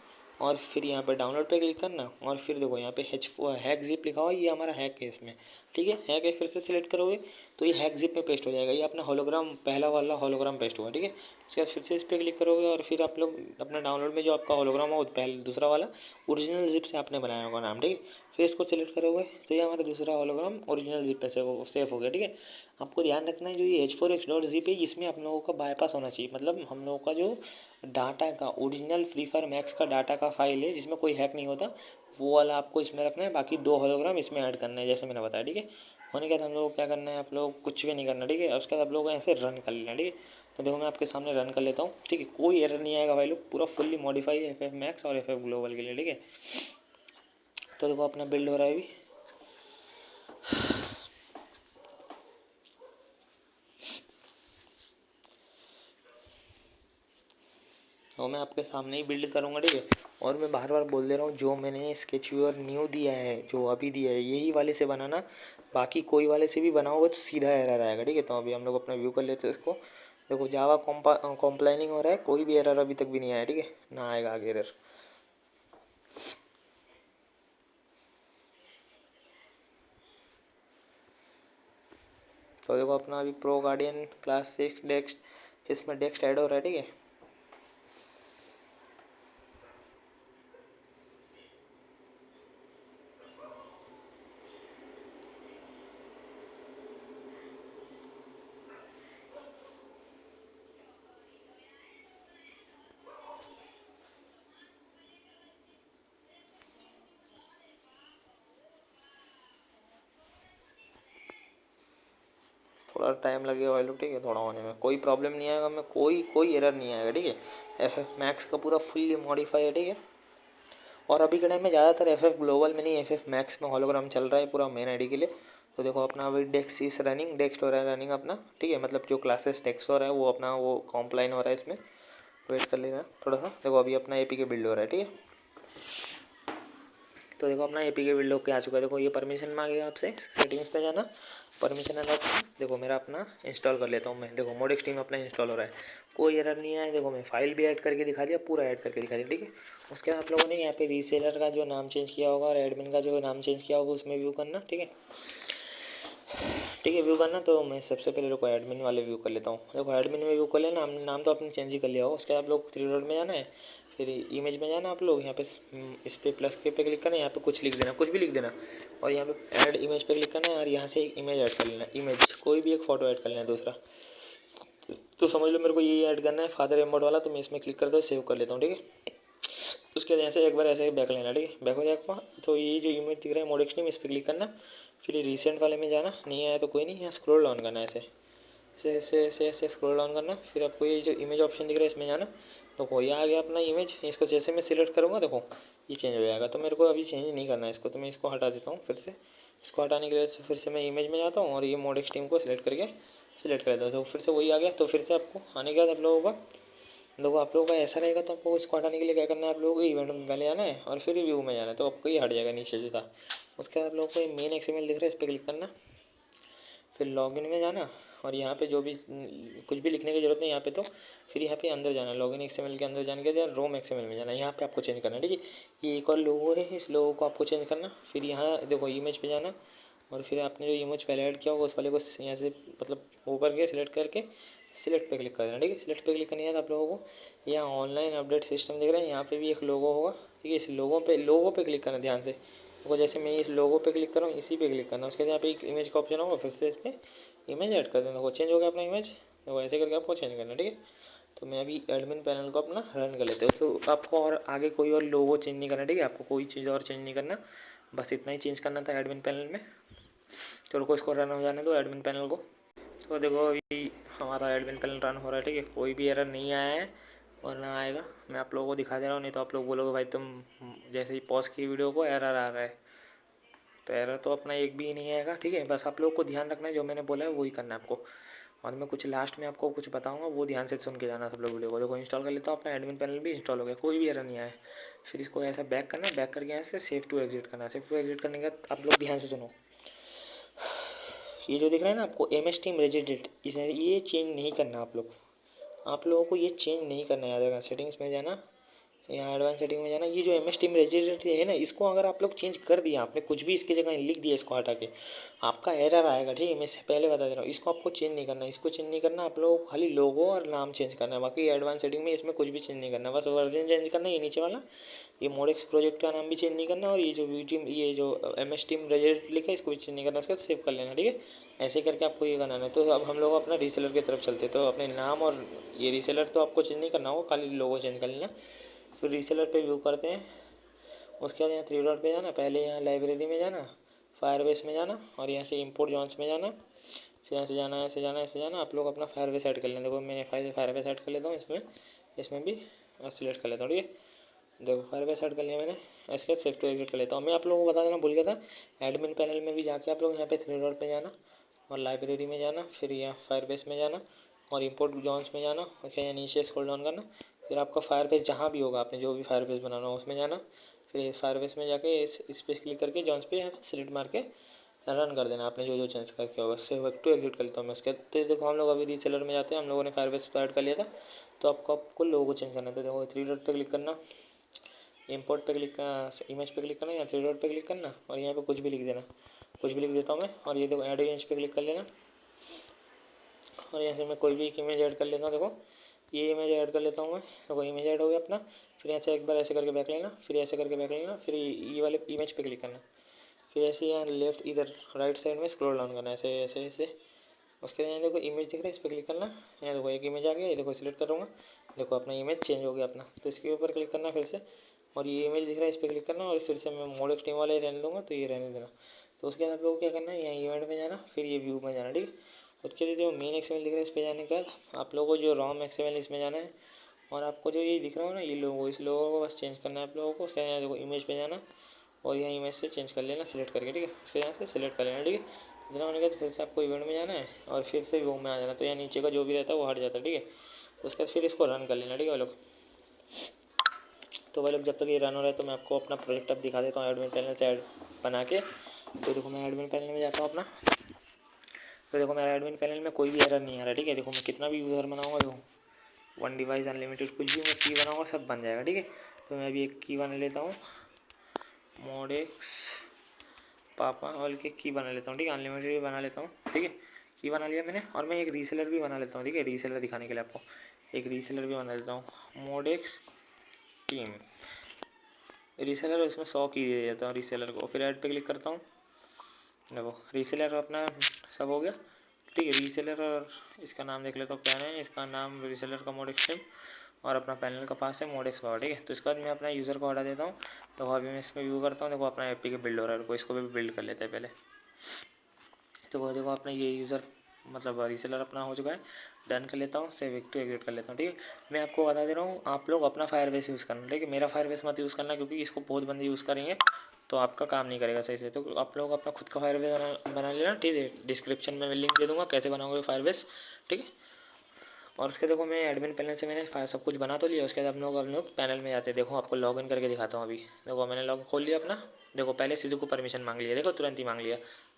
और फिर यहाँ पे डाउनलोड पे क्लिक करना और फिर देखो यहाँ पे हैक जिप लिखा हुआ है, ये हमारा हैक है इसमें, ठीक है। हैक है, फिर से सिलेक्ट करोगे तो ये हैक जिप में पेस्ट हो जाएगा, ये अपना होलोग्राम पहला वाला होलोग्राम पेस्ट हुआ, ठीक है। उसके बाद फिर से इस पर क्लिक करोगे और फिर आप लोग अपना डाउनलोड में जो आपका होलोग्राम हो पहले दूसरा वाला ओरिजिनल जिप से आपने बनाया होगा नाम, ठीक है। फिर इसको सिलेक्ट करोगे तो ये हमारा दूसरा होलोग्राम ओरिजिनल जिप पे से वो सेव हो गया, ठीक है। आपको ध्यान रखना है जो ये H4x.zip है इसमें आप लोगों का बाईपास होना चाहिए, मतलब हम लोगों का जो डाटा का ओरिजिनल फ्री फायर मैक्स का डाटा का फाइल है जिसमें कोई हैक नहीं होता, वो वाला आपको इसमें रखना है। बाकी 2 होलोग्राम इसमें ऐड करना है जैसे मैंने बताया, ठीक है। होने के बाद हम लोग को क्या करना है, आप लोग कुछ भी नहीं करना, ठीक है। उसके बाद आप लोगों को ऐसे रन कर लेना, ठीक है। तो देखो मैं आपके सामने रन कर लेता हूँ, ठीक है। कोई एरर नहीं आएगा भाई लोग, पूरा फुल्ली मॉडिफाई है FF मैक्स और FF ग्लोबल के लिए, ठीक है। तो देखो अपना बिल्ड हो रहा है अभी। और मैं आपके सामने ही बिल्ड करूँगा, ठीक है। और मैं बार बार बोल दे रहा हूँ जो मैंने स्केच व्यूअर न्यू दिया है, जो अभी दिया है यही वाले से बनाना, बाकी कोई वाले से भी बनाओगे तो सीधा एरर आएगा, ठीक है। तो अभी हम लोग अपना व्यू कर लेते हैं इसको। देखो जावा कॉम्प्लाइनिंग हो रहा है, कोई भी एरर अभी तक भी नहीं आया, ठीक है, ना आएगा आगे एरर। तो देखो अपना अभी प्रो गार्डियन क्लास 6 डेस्क इसमें डेस्क ऐड हो रहा है, ठीक है। थोड़ा टाइम लगेगा भाई लोग, ठीक है। थोड़ा होने में कोई प्रॉब्लम नहीं आएगा, मैं कोई एरर नहीं आएगा, ठीक है। FF मैक्स का पूरा फुल्ली मॉडिफाई है, ठीक है। और अभी के टाइम में ज़्यादातर FF ग्लोबल में नहीं FF मैक्स में होलोग्राम चल रहा है पूरा मेन आईडी के लिए। तो देखो अपना अभी डेस्क इस रनिंग, डेस्क हो रहा है रनिंग अपना, ठीक है। मतलब जो क्लासेस डेस्क हो रहा है वो अपना वो कॉम्प्लाइन हो रहा है, इसमें वेट कर लेना थोड़ा सा। देखो अभी अपना APK बिल्ड हो रहा है, ठीक है। तो देखो अपना APK बिल्ड होकर आ चुका है। देखो ये परमिशन मांगेगा आपसे, सेटिंग्स पे जाना, परमिशन अलाउ। देखो मेरा अपना इंस्टॉल कर लेता हूँ मैं। देखो मोड एक्सट्रीम अपना इंस्टॉल हो रहा है, कोई एरर नहीं आया। देखो मैं फाइल भी ऐड करके दिखा दिया, पूरा ऐड करके दिखा दिया, ठीक है। उसके बाद आप लोगों ने यहाँ पे रीसेलर का जो नाम चेंज किया होगा और एडमिन का जो नाम चेंज किया होगा उसमें व्यू करना, ठीक है। ठीक है। व्यू करना तो मैं सबसे पहले देखो एडमिन वाले व्यू कर लेता हूँ। देखो एडमिन में व्यू कर लेना, नाम तो आपने चेंज ही कर लिया हो। उसके बाद आप लोग थ्री डॉट में जाना है, फिर इमेज में जाना आप लोग, यहाँ पे इस पे प्लस के पे क्लिक करना है, यहाँ पे कुछ लिख देना, कुछ भी लिख देना, और यहाँ पे ऐड इमेज पे क्लिक करना है, और यहाँ से एक इमेज ऐड कर लेना, इमेज कोई भी एक फ़ोटो ऐड कर लेना दूसरा। तो समझ लो मेरे को ये ऐड करना है फादर एम्बोड वाला, तो मैं इसमें क्लिक करता हूँ, सेव कर लेता हूँ, ठीक है। उसके बाद ऐसे एक बार ऐसे बैक लेना, ठीक है। बैक हो जाएगा तो ये जो इमेज दिख रहा है मोडेक्स नेम, इस पर क्लिक करना, फिर रिसेंट वाले में जाना, नहीं आया तो कोई नहीं, यहाँ स्क्रॉल डाउन करना है, ऐसे ऐसे ऐसे ऐसे ऐसे स्क्रॉल डाउन करना, फिर आपको ये जो इमेज ऑप्शन दिख रहा है इसमें जाना। देखो ये आ गया अपना इमेज, इसको जैसे मैं सिलेक्ट करूँगा देखो ये चेंज हो जाएगा। तो मेरे को अभी चेंज नहीं करना है इसको, तो मैं इसको हटा देता हूँ फिर से। इसको हटाने के लिए फिर से मैं इमेज में जाता हूँ और ये मोडेक्स टीम को सिलेक्ट करके सिलेक्ट कर देता हूँ, तो फिर से वही आ गया। तो फिर से आपको आने के बाद आप लोगों का देखो आप लोगों का ऐसा रहेगा, तो आपको इसको हटाने के लिए क्या करना है, आप लोगों को इवेंट में पहले जाना है और फिर व्यू में जाना है, तो आपको ये हट जाएगा नीचे से था। उसके बाद आप लोगों को मेन एक्सएमएल दिख रहा है, इस पर क्लिक करना, फिर लॉगिन में जाना, और यहाँ पे जो भी कुछ भी लिखने की जरूरत नहीं यहाँ पे, तो फिर यहाँ पे अंदर जाना, लॉगिन एक्सएमएल के अंदर जाने के बाद रोम एक्सएमएल में जाना, यहाँ पे आपको चेंज करना है, ठीक है। ये एक और लोगो है, इस लोगो को आपको चेंज करना, फिर यहाँ देखो इमेज पे जाना, और फिर आपने जो इमेज पहले ऐड किया होगा उस वाले को यहाँ से मतलब वो करके सिलेक्ट करके सिलेक्ट पे क्लिक कर देना, ठीक है। सिलेक्ट पे क्लिक करने के बाद आप लोगों को यहाँ ऑनलाइन अपडेट सिस्टम दिख रहा है, यहाँ पे भी एक लोगो होगा, ठीक है। इस लोगो पे क्लिक करना ध्यान से, देखो जैसे मैं इस लोगो पे क्लिक कर रहा हूँ इसी पे क्लिक करना, उसके बाद यहाँ पे एक इमेज का ऑप्शन होगा, फिर से इस पर इमेज ऐड कर देना, वो चेंज हो गया अपना इमेज। देखो ऐसे करके आपको चेंज करना, ठीक है। तो मैं अभी एडमिन पैनल को अपना रन कर लेते हो, तो आपको और आगे कोई और लोगो चेंज नहीं करना, ठीक है। आपको कोई चीज़ और चेंज नहीं करना, बस इतना ही चेंज करना था एडमिन पैनल में। चलो को इसको रन हो जाने दो एडमिन पैनल को। तो देखो अभी हमारा एडमिन पैनल रन हो रहा है, ठीक है। कोई भी एरर नहीं आया है और ना आएगा, मैं आप लोगों को दिखा दे रहा हूँ, नहीं तो आप लोग बोलोगे भाई तुम जैसे ही पॉज की वीडियो को एरर आ रहा है, तो एरर तो अपना एक भी नहीं आएगा, ठीक है। बस आप लोग को ध्यान रखना है, जो मैंने बोला है वही करना है आपको, और मैं कुछ लास्ट में आपको कुछ बताऊंगा, वो ध्यान से सुन के जाना सब लोग वीडियो को। देखो इंस्टॉल कर लेता हूँ, अपना एडमिन पैनल भी इंस्टॉल हो गया, कोई भी एरर नहीं आया। फिर इसको ऐसा बैक करना, बैक करके यहाँ से सेव टू एग्जिट करना, सेव टू एग्जिट करने के बाद आप लोग ध्यान से सुनो, ये जो दिख रहा है ना आपको MS टीम रेजिडेंट, इसे ये चेंज नहीं करना आप लोगों को ये चेंज नहीं करना, याद रखना। सेटिंग्स में जाना, यहाँ एडवांस सेटिंग में जाना, ये जो MS टीम रेजिडेंट है ना, इसको अगर आप लोग चेंज कर दिया, आपने कुछ भी इसकी जगह लिख दिया इसको हटा के, आपका एरर आएगा, ठीक है। मैं इससे पहले बता दे रहा हूँ, इसको आपको चेंज नहीं करना, इसको चेंज नहीं करना, आप लोगों को खाली लोगो और नाम चेंज करना है, बाकी एडवांस सेटिंग में इसमें कुछ भी चेंज नहीं करना, बस वर्जन चेंज करना है, ये नीचे वाला ये मोडेक्स प्रोजेक्ट का नाम भी चेंज नहीं करना, और ये जो ये जो MS टीम रेजिडेंट लिखा है इसको भी चेंज नहीं करना, उसके बाद सेव कर लेना, ठीक है। ऐसे करके आपको ये करना है। तो अब हम लोग अपना रीसेलर की तरफ चलते, तो अपने नाम और ये रीसेलर तो आपको चेंज नहीं करना होगा, खाली लोगो चेंज कर लेना। फिर रीसेलर पे व्यू करते हैं, उसके बाद यहाँ थ्री डॉट पे जाना, पहले यहाँ लाइब्रेरी में जाना, फायरबेस में जाना, और यहाँ से इंपोर्ट जॉन्स में जाना, फिर यहाँ से जाना ऐसे जाना ऐसे जाना, आप लोग अपना फायरबेस ऐड कर लेना। देखो मैंने फायरबेस ऐड कर लेता हूँ, इसमें भी सिलेक्ट कर लेता हूँ, ठीक है। देखो फायरबेस ऐड कर लिया मैंने, इसके बाद सेव टू एग्जिट कर लेता हूँ। मैं आप लोगों को बता देना भूल गया था, एडमिन पैनल में भी जाके आप लोग यहाँ पे थ्री डॉट पे जाना और लाइब्रेरी में जाना, फिर यहाँ फायरबेस में जाना और इंपोर्ट जॉन्स में जाना, उसके यहाँ नीचे स्क्रॉल डाउन करना, फिर आपका फायरबेस जहाँ भी होगा आपने जो भी फायरबेस बनाना हो उसमें जाना, फिर फायरबेस में जाके इस पर क्लिक करके जॉन्स पे सिलेक्ट मार के रन कर देना आपने जो जो चेंज करके होगा। सेव टू एग्जिट कर लेता हूँ मैं उसके। तो देखो हम लोग अभी रीसेलर में जाते हैं, हम लोगों ने फायरबेस ऐड कर लिया था, तो आपको लोगो चेंज करना है। तो देखो थ्री डॉट पे क्लिक करना, इंपोर्ट पे क्लिक करना, इमेज पे क्लिक करना, या थ्री डॉट पे क्लिक करना, और यहाँ पे कुछ भी लिख देना, कुछ भी लिख देता हूँ मैं। और ये देखो ऐड इमेज पे क्लिक कर लेना, और यहाँ से मैं कोई भी एक इमेज ऐड कर लेता हूँ। देखो ये इमेज ऐड कर लेता हूँ मैं, देखो इमेज ऐड हो गया अपना। फिर यहाँ से एक बार ऐसे करके बैक लेना, फिर ऐसे करके बैक लेना, फिर ये वाले इमेज पे क्लिक करना, फिर ऐसे यहाँ लेफ्ट इधर राइट साइड में स्क्रॉल डाउन करना, ऐसे ऐसे ऐसे। उसके यहाँ देखो इमेज दिख रहा है, इस पर क्लिक करना, यहाँ देखो एक इमेज आ गया, ये देखो सिलेक्ट करूँगा, देखो अपना इमेज चेंज हो गया अपना। तो इसके ऊपर क्लिक करना फिर से, और ये इमेज दिख रहा है इस पर क्लिक करना, और फिर से मैं मोडेक्स टीम वाले रहने दूँगा, तो ये रहने देना। तो उसके बाद आप लोगों को क्या करना है, यहाँ इवेंट में जाना, फिर ये व्यू में जाना, ठीक है। उसके लिए जो मेन एक्सएमएल दिख रहा है इस पर जाने के बाद आप लोगों को जो रॉम एक्सएमएल इसमें जाना है, और आपको जो ये दिख रहा हो ना ये लोगो, इस लोगो को बस चेंज करना है आप लोगों को। उसके यहाँ देखो इमेज पे जाना, और यहाँ इमेज से चेंज कर लेना सिलेक्ट करके, ठीक है। उसके यहाँ से सिलेक्ट कर लेना, ठीक है। इतना होने के बाद फिर से आपको इवेंट में जाना है, और फिर से व्यू में आ जाना, तो यहाँ नीचे का जो भी रहता है वो हट जाता है, ठीक है। तो उसके बाद फिर इसको रन कर लेना, ठीक है भाई लोग। तो भाई लोग जब तक ये रन हो रहा है तो मैं आपको अपना प्रोजेक्ट अब दिखा देता हूँ एडमिन पैनल से ऐड बना के। तो देखो मैं एडमिन पैनल में जाता हूँ अपना, तो देखो मेरा एडमिन पैनल में कोई भी एरर नहीं आ रहा, ठीक है। देखो मैं कितना भी यूज़र बनाऊँगा, देखो वन डिवाइस अनलिमिटेड कुछ भी मैं की बनाऊँगा सब बन जाएगा, ठीक है। तो मैं अभी एक की बना लेता हूँ, मोडेक्स पापा ऑल के की बना लेता हूँ, ठीक है, अनलिमिटेड भी बना लेता हूँ, ठीक है, की बना लिया मैंने। और मैं एक रीसेलर भी बना लेता हूँ, ठीक है, रीसेलर दिखाने के लिए आपको एक रीसेलर भी बना लेता हूँ, मोडेक्स टीम रीसेलर, उसमें 100 की दे देता हूँ रीसेलर को। फिर ऐड पे क्लिक करता हूँ, देखो रीसेलर अपना सब हो गया, ठीक है। रीसेलर और इसका नाम देख लेता हूँ क्या है, इसका नाम रीसेलर का मोडेक्स टीम और अपना पैनल का पास है मोडेक्स पावर, ठीक है। तो इसके बाद मैं अपना यूज़र को हटा देता हूँ। तो अभी मैं इसमें व्यू करता हूँ, देखो अपना एपी के बिल्ड हो रहा है, इसको भी बिल्ड कर लेते हैं पहले। तो वो देखो अपना ये यूज़र मतलब रीसेलर अपना हो चुका है, डन कर लेता हूँ, सेव टू एग्जिट कर लेता हूँ, ठीक है। मैं आपको बता दे रहा हूँ, आप लोग अपना फायरबेस यूज़ करना, ठीक है, मेरा फायरबेस मत यूज़ करना, क्योंकि इसको बहुत बंदे यूज़ करेंगे तो आपका काम नहीं करेगा सही से। तो आप लोग अपना खुद का फायरबेस बना लेना, ठीक है। डिस्क्रिप्शन में मैं लिंक दे दूँगा कैसे बनाओगे फायरबेस, ठीक है। और उसके देखो मैं एडमिन पैनल से मैंने सब कुछ बना तो लिया। उसके बाद हम लोग पैनल में जाते हैं, देखो आपको लॉगिन करके दिखाता हूँ अभी। देखो मैंने लॉग खोल लिया अपना, देखो पहले सिद्धू को परमिशन मांग लिया, देखो तुरंत ही मांग लिया,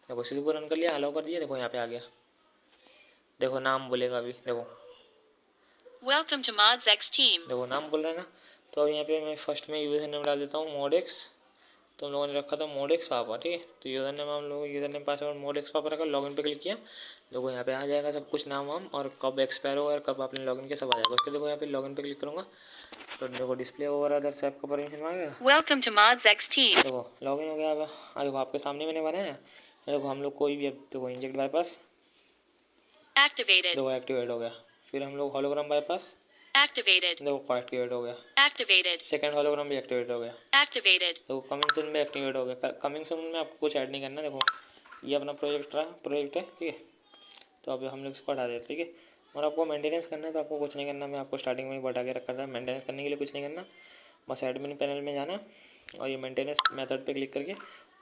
देखो सिद्धू को रन कर लिया, अलाउ कर दिया, देखो यहाँ पे आ गया, देखो नाम बोलेगा अभी, देखो Welcome to Mods X team. देखो नाम बोल रहा है ना। तो अब यहाँ पे मैं फर्स्ट में यूज़र नेम डाल देता हूँ मोडेक्स, तो हम लोगों ने रखा था मोडेक्स पापा, ठीक है। तो यूज़र नेम हम लोग यूज़र नेम पासवर्ड मोडेक्स पापा रखा, लॉगिन पे क्लिक किया, देखो यहाँ पे आ जाएगा सब कुछ, नाम वाम और कब एक्सपायर होगा और कब आपने लॉगिन किया सब आ जाएगा। उसके देखो यहाँ पे लॉगिन पे क्लिक करूँगा तो देखो डिस्प्ले ओवर अदर्स ऐप का परमिशन मांगेगा। Welcome to Mods X team. देखो लॉगिन हो गया। अब देखो आपके सामने मैंने बनाया, देखो हम लोग कोई भी देखो इंजेक्ट बाईपास Activated. देखो एक्टिवेट हो गया। फिर हम लोग होलोग्राम बाईपास Activated. देखो एक्टिवेट हो गया। Activated. सेकंड होलोग्राम भी एक्टिवेट हो गया। Activated. देखो कमिंग सून में एक्टिवेट हो गया। कमिंग सून में आपको कुछ ऐड नहीं करना, देखो ये अपना प्रोजेक्ट है, ठीक है। तो अब हम लोग इसको हटा देते, ठीक है। और आपको मेंटेनेंस करना है तो आपको कुछ नहीं करना, मैं आपको स्टार्टिंग में ही बता के रखा था, मेंटेनेंस करने के लिए कुछ नहीं करना, बस एडमिन पैनल में जाना और ये मेंटेनेंस मेथड पे क्लिक करके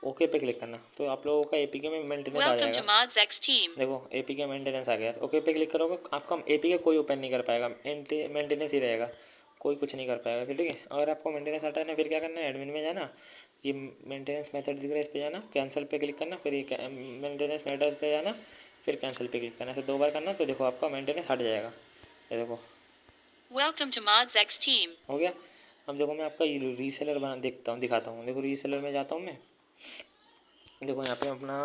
ओके पे क्लिक करना। तो आप लोगों का एपीके में मेंटेनेंस आ Welcome to जाएगा। Mods X team. देखो एपीके मेंटेनेंस आ गया, ओके पे क्लिक करोगे आपका एपीके कोई ओपन नहीं कर पाएगा, मेंटेनेंस ही रहेगा, कोई कुछ नहीं कर पाएगा फिर, ठीक है। अगर आपको मेंटेनेंस हटाना है फिर क्या करना है, एडमिन में जाना, ये मेंटेनेंस मेथड दिख रहा है इस पर जाना, कैंसिल पे क्लिक करना, फिर ये मेंटेनेंस मेथड पे जाना, फिर कैंसिल पे क्लिक करना, ऐसे 2 बार करना, तो देखो आपका मेंटेनेंस हट जाएगा। ये देखो Welcome to Mods X team. हो गया। अब देखो मैं आपका रीसेलर बना दिखाता हूँ। देखो रीसेलर में जाता हूँ मैं, देखो यहाँ पे अपना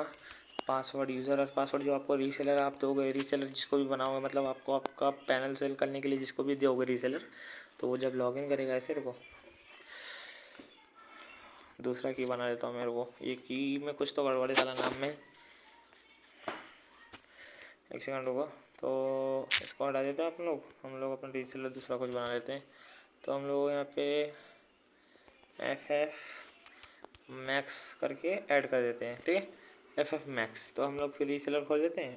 पासवर्ड यूज़र और पासवर्ड जो आपको रीसेलर आप दोगे, रीसेलर जिसको भी बनाओगे, मतलब आपको आपका पैनल सेल करने के लिए जिसको भी दोगे रीसेलर, तो वो जब लॉगिन करेगा ऐसे, देखो दूसरा की बना लेता हूँ मेरे को, ये की में कुछ तो गड़बड़ है साला नाम में, एक सेकंड होगा। तो इसको हटा देते हैं हम लोग अपना रीसेलर दूसरा कुछ बना लेते हैं। तो हम लोग यहाँ पे FF मैक्स करके ऐड कर देते हैं, ठीक है, FF मैक्स। तो हम लोग फिर रीसेलर खोल देते हैं,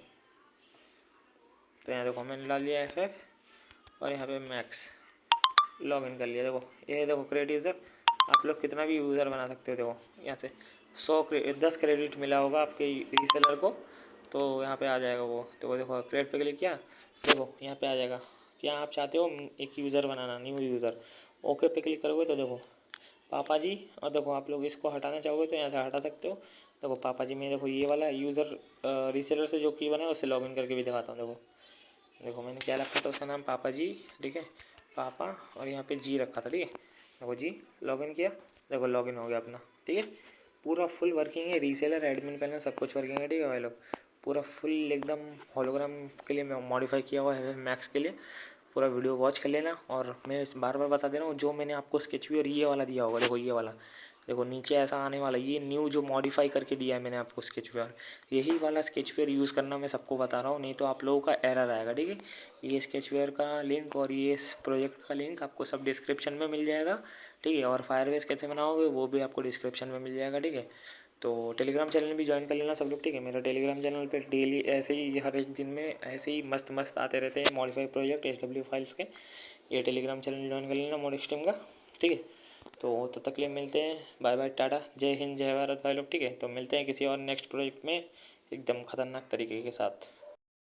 तो यहाँ देखो मैंने डाल लिया FF और यहाँ पे मैक्स, लॉगिन कर लिया। देखो ये देखो क्रेडिट यूज़र, आप लोग कितना भी यूज़र बना सकते हो। देखो यहाँ से 10 क्रेडिट मिला होगा आपके रीसेलर को, तो यहाँ पे आ जाएगा वो। तो देखो क्रेडिट पे क्लिक किया, देखो यहाँ पे आ जाएगा क्या आप चाहते हो एक यूज़र बनाना, न्यू यूज़र, ओके पे क्लिक करोगे तो देखो पापा जी, और देखो आप लोग इसको हटाना चाहोगे तो यहाँ से हटा सकते हो। देखो पापा जी में देखो ये वाला यूज़र रीसेलर से जो की बना है उससे लॉगिन करके भी दिखाता हूँ। देखो मैंने क्या रखा था उसका नाम पापा जी, ठीक है, पापा, और यहाँ पे जी रखा था, ठीक है। देखो जी लॉगिन किया, देखो लॉगिन हो गया अपना, ठीक है। पूरा फुल वर्किंग है, रीसेलर एडमिन पैनल सब कुछ वर्किंग है, ठीक है भाई लोग, पूरा फुल एकदम होलोग्राम के लिए मैं मॉडिफाई किया हुआ है मैक्स के लिए। पूरा वीडियो वॉच कर लेना। और मैं बार बार बता दे रहा हूँ, जो मैंने आपको स्केच व्यू और ये वाला दिया होगा, देखो ये वाला, देखो नीचे ऐसा आने वाला, ये न्यू जो मॉडिफाई करके दिया है मैंने आपको स्केच वेयर, यही वाला स्केच वेयर यूज़ करना मैं सबको बता रहा हूँ, नहीं तो आप लोगों का एरर आएगा, ठीक है। ये स्केच वेयर का लिंक और ये प्रोजेक्ट का लिंक आपको सब डिस्क्रिप्शन में मिल जाएगा, ठीक है। और फायरबेस कैसे बनाओगे वो भी आपको डिस्क्रिप्शन में मिल जाएगा, ठीक है। तो टेलीग्राम चैनल भी ज्वाइन कर लेना सब लोग, ठीक है। मेरा टेलीग्राम चैनल पे डेली ऐसे ही हर एक दिन में ऐसे ही मस्त मस्त आते रहते हैं मॉडिफाई प्रोजेक्ट SW फाइल्स के। ये टेलीग्राम चैनल ज्वाइन कर लेना मोडेक्स टीम का, ठीक है। तो तब तक के लिए मिलते हैं, बाय बाय टाटा, जय हिंद जय भारत भाई लोग, ठीक है। तो मिलते हैं किसी और नेक्स्ट प्रोजेक्ट में एकदम ख़तरनाक तरीके के साथ।